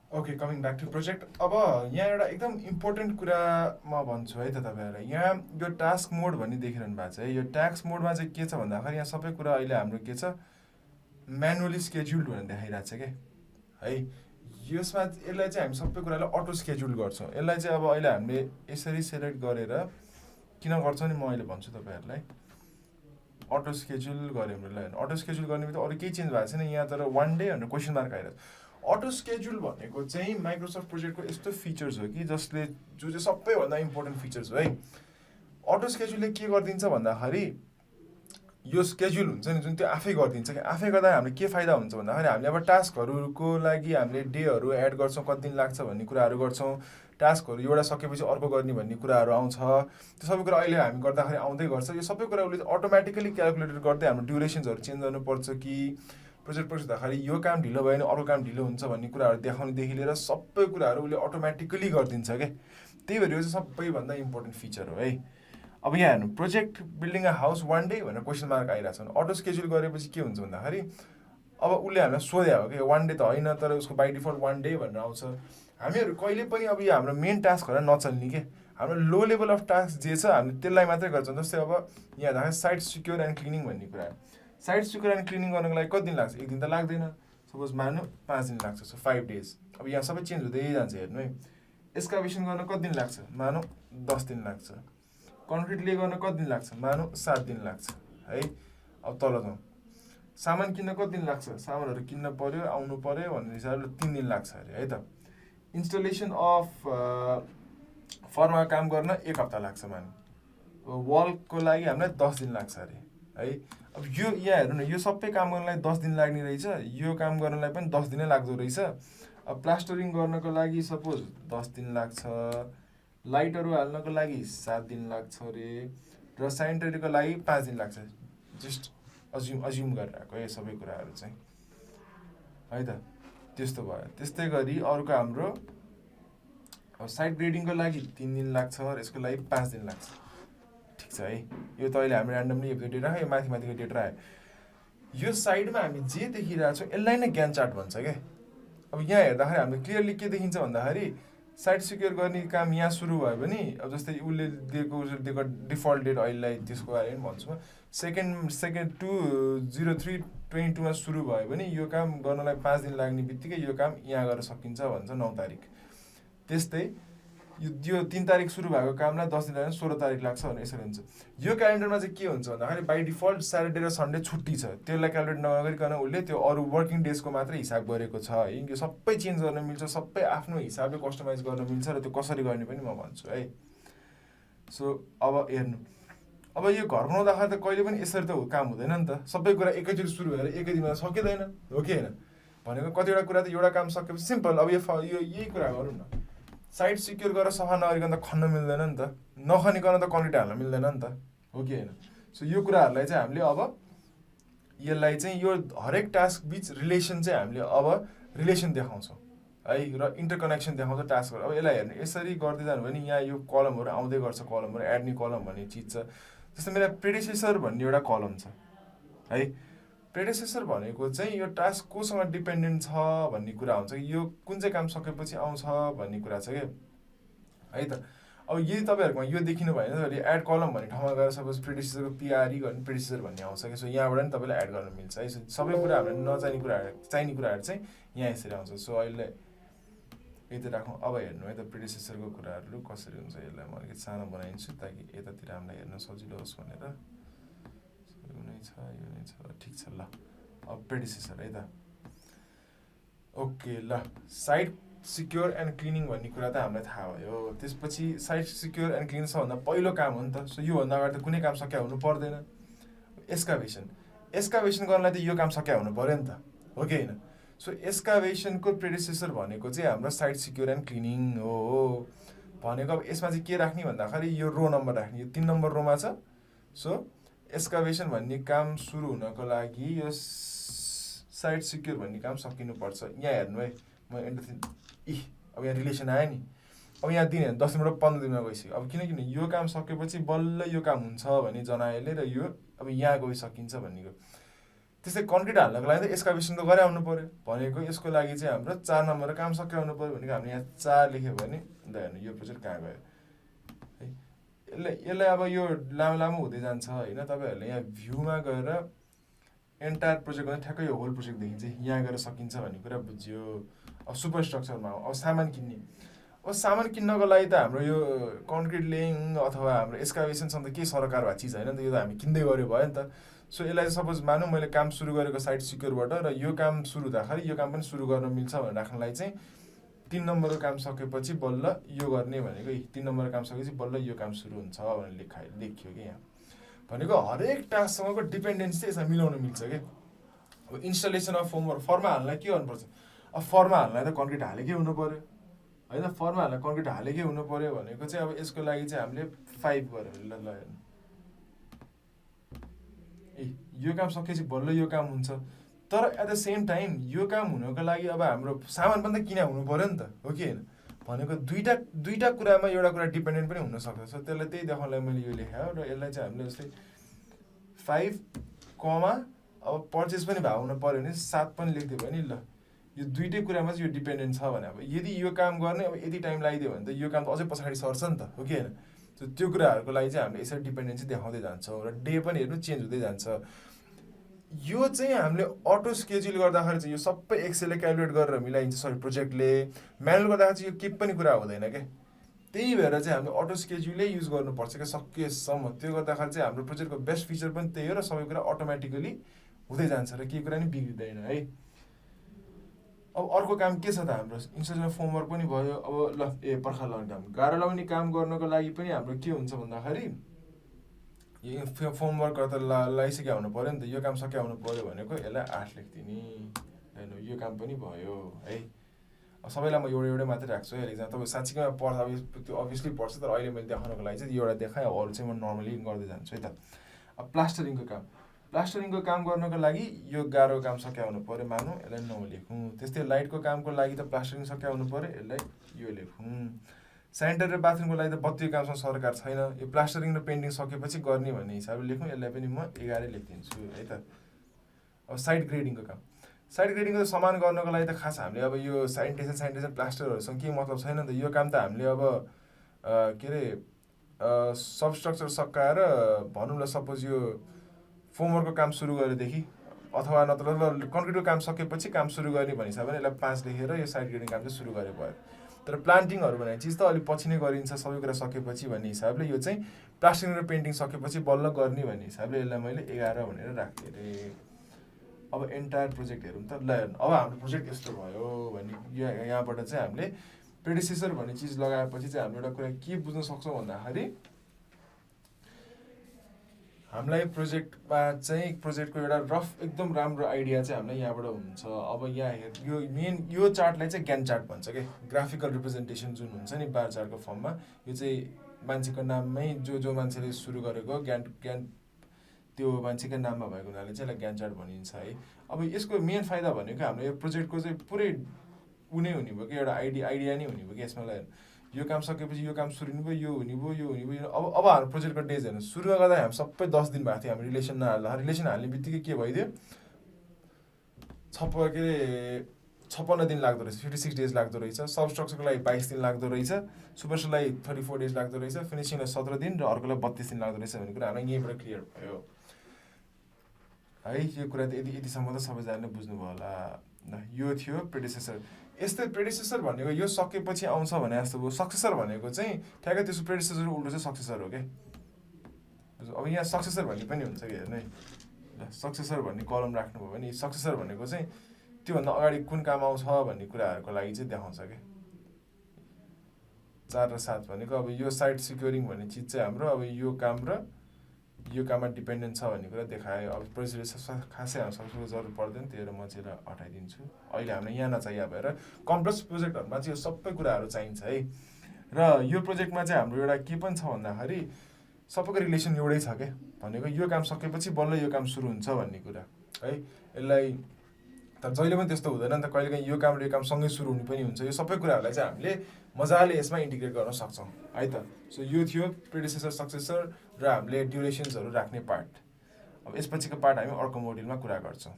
Okay, coming back to project. अब यहाँ एउटा एकदम इम्पोर्टेन्ट कुरा म भन्छु है त तपाईँहरूलाई। यहाँ यो टास्क मोड भन्ने देखिरहनु भएको छ है। यो टास्क मोडमा चाहिँ के छ भन्दाखेरि यहाँ सबै कुरा अहिले हाम्रो के छ, म्यानुअली स्केड्युल्ड भनेर देखाइरहेको छ क्या है। यसमा यसलाई चाहिँ हामी सबै कुरालाई अटो स्केड्युल गर्छौँ। यसलाई चाहिँ अब अहिले हामीले यसरी सेलेक्ट गरेर किन गर्छौँ नि म अहिले भन्छु तपाईँहरूलाई। अटो स्केड्युल गऱ्यो हामीलाई, अटो स्केड्युल गर्ने बित्तिकै अरू केही चेन्ज भएको छैन यहाँ, तर वान डे भनेर क्वेसन मार्क आइरहेको छ। अटो स्केड्युल भनेको चाहिँ माइक्रोसफ्ट प्रोजेक्टको यस्तो फिचर्स हो कि जसले जो चाहिँ सबैभन्दा इम्पोर्टेन्ट फिचर्स हो है। अटो स्केड्युलले के गरिदिन्छ भन्दाखेरि यो स्केड्युल हुन्छ नि जुन त्यो आफै गरिदिन्छ कि आफै गर्दा हामीले के फाइदा हुन्छ भन्दाखेरि हामीले अब टास्कहरूको लागि हामीले डेहरू एड गर्छौँ, कति दिन लाग्छ भन्ने कुराहरू गर्छौँ। टास्कहरू एउटा सकेपछि अर्को गर्ने भन्ने कुराहरू आउँछ। त्यो सबै कुरा अहिले हामी गर्दाखेरि आउँदै गर्छ। यो सबै कुरा उसले अटोमेटिकली क्यालकुलेट गर्दै हाम्रो ड्युरेसन्सहरू चेन्ज गर्नुपर्छ कि प्रोजेक्ट हुँदाखेरि यो काम ढिलो भयो भने अरू काम ढिलो हुन्छ भन्ने कुराहरू देखाउनेदेखि लिएर सबै कुराहरू उसले अटोमेटिकली गरिदिन्छ क्या। त्यही भएर यो चाहिँ सबैभन्दा इम्पोर्टेन्ट फिचर हो है। अब यहाँ हेर्नु, project building a house one day भनेर क्वेसन मार्क आइरहेको छ। अटो स्केड्युल गरेपछि के हुन्छ भन्दाखेरि अब उसले हामीलाई सोध्या हो कि वान डे त होइन, तर उसको बाई डिफल्ट वान डे भनेर आउँछ। हामीहरू कहिले पनि अब यो हाम्रो मेन टास्कहरू नचल्ने के, हाम्रो लो लेभल अफ टास्क जे छ हामीले त्यसलाई मात्रै गर्छौँ। जस्तै अब यहाँ हेर्दाखेरि साइट सिक्योर एन्ड क्लिनिङ भन्ने कुरा, साइट सिक्योर एन्ड क्लिनिङ गर्नको लागि कति दिन लाग्छ? एक दिन त लाग्दैन। सपोज मान्नु 5 दिन लाग्छ, सो 5 डेज। अब यहाँ सबै चेन्ज हुँदै जान्छ हेर्नु है। एक्सकाभेसन गर्न कति दिन लाग्छ? मानौँ 10 दिन लाग्छ। कन्क्रिट ले गर्न कति दिन लाग्छ? मानौँ 7 दिन लाग्छ है। अब तल जाउँ, सामान किन्न कति दिन लाग्छ? सामानहरू किन्न पऱ्यो, आउनु पऱ्यो भन्ने हिसाबले 3 दिन लाग्छ अरे है त। इन्स्टलेसन अफ फर्ममा काम गर्न 1 हप्ता लाग्छ मानौँ। वालको लागि हामीलाई 10 दिन लाग्छ अरे है। अब यो यहाँ हेर्नु न, यो सबै काम गर्नलाई 10 दिन लाग्ने रहेछ, यो काम गर्नलाई पनि 10 दिनै लाग्दो रहेछ। अब प्लास्टरिङ गर्नको लागि सपोज 10 दिन लाग्छ, लाइटहरू हाल्नको लागि 7 दिन लाग्छ अरे, र सेनिटरीको लागि 5 दिन लाग्छ। जस्ट अज्युम गरेर आएको है सबै कुराहरू चाहिँ है त। त्यस्तो भयो। त्यस्तै गरी अर्को हाम्रो साइड ग्रेडिङको लागि 3 दिन लाग्छ र यसको लागि 5 दिन लाग्छ। ठिक छ है। यो त अहिले हामी ऱ्यान्डमली यो डेटा राख्यो, माथि माथिको डेटा आयो। यो साइडमा हामी जे देखिरहेको छौँ यसलाई नै ज्ञान चार्ट भन्छ क्या। अब यहाँ हेर्दाखेरि हामीले क्लियरली के देखिन्छ भन्दाखेरि साइट सिक्योर गर्ने काम यहाँ सुरु भयो भने, अब जस्तै उसले दिएको डिफल्ट डेट अहिलेलाई त्यसको बारे पनि भन्छु म, सेकेन्ड 2/03/22 सुरु भयो भने यो काम गर्नलाई 5 दिन लाग्ने बित्तिकै यो काम यहाँ गएर सकिन्छ भन्छ 9 तारिक। त्यस्तै यो 3 तारिक सुरु भएको कामलाई 10 दिन लाग्यो 16 तारिक लाग्छ भने यसरी हुन्छ। यो क्यालेन्डरमा चाहिँ के हुन्छ भन्दाखेरि बाई डिफल्ट स्याटरडे र सन्डे छुट्टी छ, त्यसलाई क्यालकुलेट नगरिकन उसले त्यो अरू वर्किङ डेजको मात्रै हिसाब गरेको छ है। यो सबै चेन्ज गर्न मिल्छ, सबै आफ्नो हिसाबले कस्टमाइज गर्न मिल्छ र त्यो कसरी गर्ने पनि म भन्छु है। सो अब हेर्नु, अब यो घर बनाउँदाखेरि त कहिले पनि यसरी त काम हुँदैन नि त। सबै कुरा एकैचोटि सुरु भएर एकै दिनमा सकिँदैन हो कि होइन? भनेको कतिवटा कुरा त एउटा काम सकेपछि सिम्पल। अब यो यही कुरा गरौँ न, साइट सिक्योर गरेर सफा नगरिकन त खन्न मिल्दैन नि त, नखनिकन त कन्क्रिट हाल्न मिल्दैन नि त हो कि होइन? सो यो कुराहरूलाई चाहिँ हामीले अब यसलाई चाहिँ यो हरेक टास्क बिच रिलेसन चाहिँ हामीले अब रिलेसन देखाउँछौँ है, र इन्टरकनेक्सन देखाउँछ टास्कहरू। अब यसलाई हेर्नु, यसरी गर्दै जानु भने यहाँ यो कलमहरू आउँदै गर्छ, कलमहरू एड न्यू कलम भन्ने चिज छ। जस्तै मेरो प्रेडिसेसर भन्ने एउटा कलम छ है। प्रेडिसेसर भनेको चाहिँ यो टास्क कोसँग डिपेन्डेन्ट छ भन्ने कुरा हुन्छ कि यो कुन चाहिँ काम सकेपछि आउँछ भन्ने कुरा छ क्या है त। अब यदि तपाईँहरूकोमा यो देखिनु भएन भने एड कलम भन्ने ठाउँमा गएर सपोज प्रेडिसेसरको पिआरई गर्ने प्रेडिसेसर भन्ने आउँछ कि, सो यहाँबाट नि तपाईँलाई एड गर्न मिल्छ है। सबै कुरा हामीले नचाहिने कुराहरू, चाहिने कुराहरू चाहिँ यहाँ यसरी आउँछ। सो अहिले यता राखौँ। अब हेर्नु है त प्रेडिसेसरको कुराहरू कसरी हुन्छ। यसलाई म अलिकति सानो बनाइदिन्छु ताकि यतातिर हामीलाई हेर्न सजिलो होस् भनेर। यो नै छ, यो नै छ, ठिक छ ल। अब प्रेडिसेसर है त। ओके ल, साइट सिक्योर एन्ड क्लिनिङ भन्ने कुरा त हामीलाई थाहा भयो। त्यसपछि साइट सिक्योर एन्ड क्लिनिङ सबभन्दा पहिलो काम हो नि त। सो योभन्दा अगाडि त कुनै काम सकिया हुनु पर्दैन। एक्सकाभेसन गर्नलाई त यो काम सकिया हुनु पऱ्यो नि त हो कि होइन? सो एक्सकाभेसनको प्रेडिसेसर भनेको चाहिँ हाम्रो साइट सिक्योर एन्ड क्लिनिङ हो। भनेको अब यसमा चाहिँ के राख्ने भन्दाखेरि यो रो नम्बर राख्ने, यो 3 नम्बर रोमा छ। सो एक्सकाभेसन भन्ने काम सुरु हुनको लागि यो साइट सिक्योर भन्ने काम सकिनुपर्छ। यहाँ हेर्नु है, म अब यहाँ रिलेसन आयो नि। अब यहाँ दिने 10 दिनबाट 15 दिनमा गइसक्यो। अब किनकि यो काम सकेपछि बल्ल यो काम हुन्छ भने जनाएले, र यो अब यहाँ गइसकिन्छ भन्नेको। त्यस्तै कन्क्रिट हाल्नको लागि त एक्सकाभेसन त गरे आउनु पऱ्यो भनेको यसको लागि चाहिँ हाम्रो 4 नम्बर काम सकाउनु पऱ्यो भनेको हामीले यहाँ 4 लेख्यो भने हेर्नु यो प्रोजेक्ट कहाँ गयो है यसलाई अब यो लामो लामो हुँदै जान्छ होइन तपाईँहरूले यहाँ भ्यूमा गएर एन्टायर प्रोजेक्ट गर्दा ठ्याक्कै यो होल प्रोजेक्ट देखिन्छ यहाँ गएर सकिन्छ भन्ने कुरा बुझ्यो अब सुपर स्ट्रक्चरमा अब सामान किन्ने अब सामान किन्नको लागि त हाम्रो यो कन्क्रिट लेइङ अथवा हाम्रो एक्सकाभेसनसँग त केही सरकार भएको चिज होइन नि त यो त हामी किन्दै गऱ्यो भयो नि त सो यसलाई सपोज मानौँ मैले काम सुरु गरेको साइट सिक्योरबाट र यो काम सुरु हुँदाखेरि यो काम पनि सुरु गर्न मिल्छ भनेर राख्नलाई चाहिँ 3 नम्बरको काम सकेपछि बल्ल यो गर्ने भनेको 3 नम्बरको काम सकेपछि बल्ल यो काम सुरु हुन्छ भनेर लेखियो कि यहाँ भनेको हरेक टास्कसँगको डिपेन्डेन्सी चाहिँ यसमा मिलाउन मिल्छ कि अब इन्स्टलेसन अफ फर्मा हाल्नलाई के गर्नुपर्छ अब फर्मा हाल्नलाई त कन्क्रिट हालेकै हुनु पऱ्यो होइन फर्मा हाल्नलाई कन्क्रिट हालेकै हुनु पऱ्यो भनेको चाहिँ अब यसको लागि चाहिँ हामीले 5 गऱ्यो ल यो काम सकेपछि बल्ल यो काम हुन्छ तर एट द सेम टाइम यो काम हुनको लागि अब हाम्रो सामान पनि त किन हुनु पऱ्यो नि त हो कि होइन भनेको दुईटा कुरामा एउटा कुरा डिपेन्डेन्ट पनि हुनसक्छ सो त्यसलाई त्यही देखाउनलाई मैले यो लेखायो र यसलाई चाहिँ हामीले जस्तै 5 कमा अब पर्चेस पनि भएको हुनु पऱ्यो भने 7 पनि लेखिदियो भने ल यो दुईटै कुरामा चाहिँ यो डिपेन्डेन्ट छ भने अब यदि यो काम गर्ने अब यति टाइम लगाइदियो भने त यो काम त अझै पछाडि सर्छ नि त हो कि होइन सो त्यो कुराहरूको लागि चाहिँ हामीले यसरी डिपेन्डेन्सी देखाउँदै जान्छौँ र डे पनि हेर्नु चेन्ज हुँदै जान्छ यो चाहिँ हामीले अटो स्केड्युल गर्दाखेरि चाहिँ यो सबै एक्सेलले क्यालकुलेट गरेर मिलाइन्छ सरी प्रोजेक्टले म्यानुअल गर्दाखेरि चाहिँ यो केही पनि कुरा हुँदैन क्या त्यही भएर चाहिँ हामीले अटो स्केड्युलै युज गर्नुपर्छ क्या सकेसम्म त्यो गर्दाखेरि चाहिँ हाम्रो प्रोजेक्टको बेस्ट फिचर पनि त्यही हो र सबै कुरा अटोमेटिकली हुँदै जान्छ र केही कुरा नि बिग्रिँदैन है अब अर्को काम के छ त हाम्रो इन्स्टलेसन फर्मवर्क पनि भयो अब ल पर्खा लगाउने काम गाह्रो लगाउने काम गर्नको लागि पनि हाम्रो के हुन्छ भन्दाखेरि यो फर्मवर्क गर्दा लगाइसक्यो हुनु पऱ्यो नि त यो काम सकिया हुनु पऱ्यो भनेको यसलाई 8 लेखिदिने होइन यो काम पनि भयो है सबैलाई म एउटै मात्रै राख्छु है एक्जाम तपाईँ साँच्चीकैमा पढ्दा त्यो अभियसली पढ्छ तर अहिले मैले देखाउनको लागि चाहिँ एउटा देखाएँ अरू चाहिँ म नर्मली गर्दै जान्छु है त अब प्लास्टरिङको काम गर्नको लागि यो गाह्रो काम सकिया हुनु पऱ्यो मानौँ यसलाई 9 लेखौँ त्यस्तै लाइटको कामको लागि त प्लास्टरिङ सकिया हुनु पऱ्यो यसलाई यो लेखौँ सेनिटरी र बाथरुमको लागि त बत्तीको कामसँग सरकार छैन यो प्लास्टरिङ र पेन्टिङ सकेपछि गर्ने भन्ने हिसाबले लेखौँ यसलाई पनि म 11 लेखिदिन्छु है त अब साइड ग्रेडिङको त समान गर्नको लागि त खास हामीले अब यो सेनिटेसन प्लास्टरहरूसँग केही मतलब छैन नि त यो काम त हामीले अब के अरे सबस्ट्रक्चर सकाएर भनौँ ल सपोज यो फर्मवर्कको काम सुरु गरेदेखि अथवा नत्र कन्क्रिटको काम सकेपछि काम सुरु गर्ने भन्ने हिसाबले यसलाई 5 लेखेर यो साइड ग्रेडिङ काम चाहिँ सुरु गरे भयो तर प्लान्टिङहरू भन्ने चिज त अलिक पछि नै गरिन्छ सबै कुरा सकेपछि भन्ने हिसाबले यो चाहिँ प्लास्टरिङ र पेन्टिङ सकेपछि बल्ल गर्ने भन्ने हिसाबले यसलाई मैले 11 भनेर राखेँ अरे अब एन्टायर प्रोजेक्ट हेरौँ त ल अब हाम्रो प्रोजेक्ट यस्तो भयो भन्ने यहाँबाट चाहिँ हामीले प्रेडिसेसर भन्ने चिज लगाएपछि चाहिँ हामीले एउटा कुरा के बुझ्न सक्छौँ भन्दाखेरि हामीलाई प्रोजेक्टमा चाहिँ प्रोजेक्टको एउटा रफ एकदम राम्रो आइडिया चाहिँ हामीलाई यहाँबाट हुन्छ अब यहाँ यो मेन यो चार्टलाई चाहिँ ग्यान चार्ट भन्छ क्या ग्राफिकल रिप्रेजेन्टेसन जुन हुन्छ नि बार चार्टको फर्ममा यो चाहिँ मान्छेको नाममै जो मान्छेले सुरु गरेको ज्ञान त्यो मान्छेकै नाममा भएको हुनाले चाहिँ यसलाई ग्यान चार्ट भनिन्छ है अब यसको मेन फाइदा भनेको हाम्रो यो प्रोजेक्टको चाहिँ पुरै उनी हुने भयो कि एउटा आइडिया नै हुने भयो कि यसमा यो काम सकेपछि यो काम सुरु हुने भयो यो हुने भयो अब हाम्रो प्रोजेक्टको डेज हेर्नु सुरुमा गर्दा हामी सबै 10 दिन भएको थियो हामी रिलेसन नहाल्दा रिलेसन हाल्ने बित्तिकै के भइदियो 56 दिन लाग्दो रहेछ 56 डेज लाग्दो रहेछ सबस्ट्रक्चरको लागि 22 दिन लाग्दो रहेछ सुपरस्टरलाई 34 डेज लाग्दो रहेछ फिनिसिङलाई 17 दिन र अर्कोलाई 32 दिन लाग्दो रहेछ भन्ने कुरा हामीलाई यहीँबाट क्लियर भयो है यो कुरा त यतिसम्म त सबैजनाले बुझ्नुभयो होला यो थियो प्रेडिसेसर यस्तै प्रेडिसेसर भनेको यो सकेपछि आउँछ भने जस्तो भयो सक्सेसर भनेको चाहिँ ठ्याक्कै त्यसको प्रेडिसेसर उल्टो चाहिँ सक्सेसर हो क्या अब यहाँ सक्सेसर भन्ने पनि हुन्छ कि हेर्नु है ल सक्सेसर भन्ने कलम राख्नुभयो भने सक्सेसर भनेको चाहिँ त्योभन्दा अगाडि कुन काम आउँछ भन्ने कुराहरूको लागि चाहिँ देखाउँछ क्या 4 र 7 भनेको अब यो साइट सिक्योरिङ भन्ने चिज चाहिँ हाम्रो अब यो काम र यो काममा डिपेन्डेन्ट छ भन्ने कुरा देखायो अब प्रेडिसेसर खासै हाम्रो सबैको जरुरत पर्दैन त्यही भएर म चाहिँ हटाइदिन्छु अहिले हामीलाई यहाँ नचाहिए भएर कम्प्लेक्स प्रोजेक्टहरूमा चाहिँ यो सबै कुराहरू चाहिन्छ है र यो प्रोजेक्टमा चाहिँ हाम्रो एउटा के पनि छ भन्दाखेरि सबैको रिलेसन एउटै छ क्या भनेको यो काम सकेपछि बल्ल यो काम सुरु हुन्छ भन्ने कुरा है यसलाई तर जहिले पनि त्यस्तो हुँदैन नि त कहिलेकाहीँ यो काम र यो काम सँगै सुरु हुने पनि हुन्छ यो सबै कुराहरूलाई चाहिँ हामीले मजाले यसमा इन्टिग्रेट गर्न सक्छौँ है त सो यो थियो प्रेडिसेसर सक्सेसर र हामीले ड्युरेसन्सहरू राख्ने पार्ट अब यसपछिको पार्ट हामी अर्को मोड्युलमा कुरा गर्छौँ।